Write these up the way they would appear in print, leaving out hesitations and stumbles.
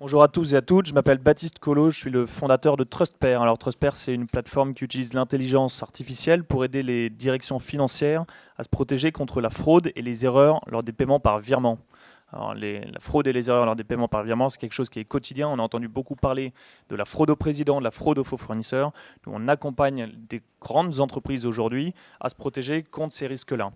Bonjour à tous et à toutes, je m'appelle Baptiste Collot, je suis le fondateur de TrustPair. Alors TrustPair, c'est une plateforme qui utilise l'intelligence artificielle pour aider les directions financières à se protéger contre la fraude et les erreurs lors des paiements par virement. Alors la fraude et les erreurs lors des paiements par virement, c'est quelque chose qui est quotidien. On a entendu beaucoup parler de la fraude au président, de la fraude aux faux fournisseurs. Nous, on accompagne des grandes entreprises aujourd'hui à se protéger contre ces risques-là.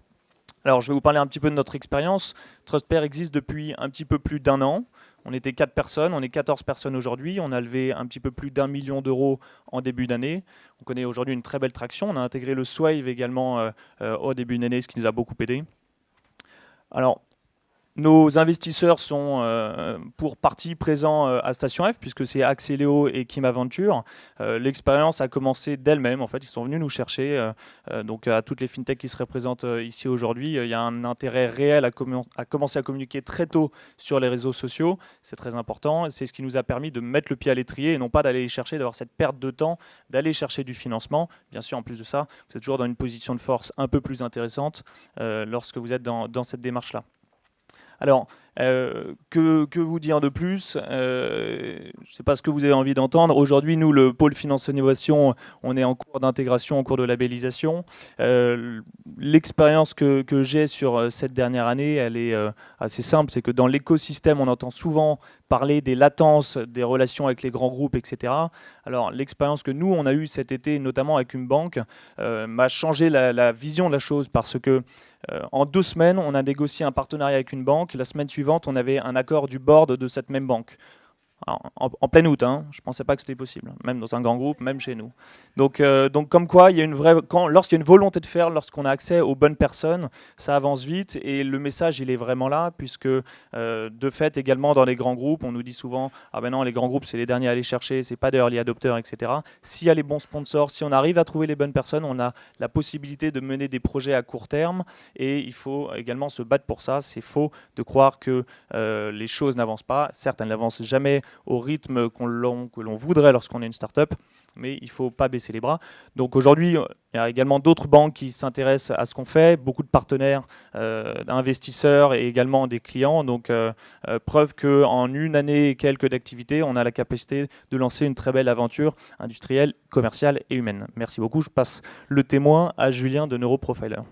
Alors, je vais vous parler un petit peu de notre expérience. TrustPair existe depuis un petit peu plus d'un an. On était 4 personnes, on est 14 personnes aujourd'hui. On a levé un petit peu plus d'1 million d'euros en début d'année. On connaît aujourd'hui une très belle traction. On a intégré le Swave également au début d'année, ce qui nous a beaucoup aidé. Alors, nos investisseurs sont pour partie présents à Station F, puisque c'est Axeléo et Kim Aventure. L'expérience a commencé d'elle-même. En fait, ils sont venus nous chercher. Donc, à toutes les fintechs qui se représentent ici aujourd'hui, il y a un intérêt réel à commencer à communiquer très tôt sur les réseaux sociaux. C'est très important. C'est ce qui nous a permis de mettre le pied à l'étrier et non pas d'aller chercher, d'avoir cette perte de temps, d'aller chercher du financement. Bien sûr, en plus de ça, vous êtes toujours dans une position de force un peu plus intéressante lorsque vous êtes dans cette démarche-là. Alors, que vous dire de plus je ne sais pas ce que vous avez envie d'entendre. Aujourd'hui, nous, le pôle finance et innovation, on est en cours d'intégration, en cours de labellisation. L'expérience que j'ai sur cette dernière année, elle est assez simple. C'est que dans l'écosystème, on entend souvent parler des latences, des relations avec les grands groupes, etc. Alors, l'expérience que nous, on a eue cet été, notamment avec une banque, m'a changé la vision de la chose parce que en 2 semaines, on a négocié un partenariat avec une banque. La semaine suivante, on avait un accord du board de cette même banque. Alors, en plein août, hein, je ne pensais pas que c'était possible, même dans un grand groupe, même chez nous. Donc comme quoi, il y a une vraie, lorsqu'il y a une volonté de faire, lorsqu'on a accès aux bonnes personnes, ça avance vite et le message, il est vraiment là, puisque de fait, également dans les grands groupes, on nous dit souvent, ah ben non, les grands groupes, c'est les derniers à aller chercher, c'est pas des early adopters, etc. S'il y a les bons sponsors, si on arrive à trouver les bonnes personnes, on a la possibilité de mener des projets à court terme et il faut également se battre pour ça. C'est faux de croire que les choses n'avancent pas. Certes, elles n'avancent jamais au rythme que l'on voudrait lorsqu'on est une start-up, mais il ne faut pas baisser les bras. Donc aujourd'hui, il y a également d'autres banques qui s'intéressent à ce qu'on fait, beaucoup de partenaires, d'investisseurs et également des clients. Donc preuve qu'en une année et quelques d'activité, on a la capacité de lancer une très belle aventure industrielle, commerciale et humaine. Merci beaucoup. Je passe le témoin à Julien de Neuroprofiler.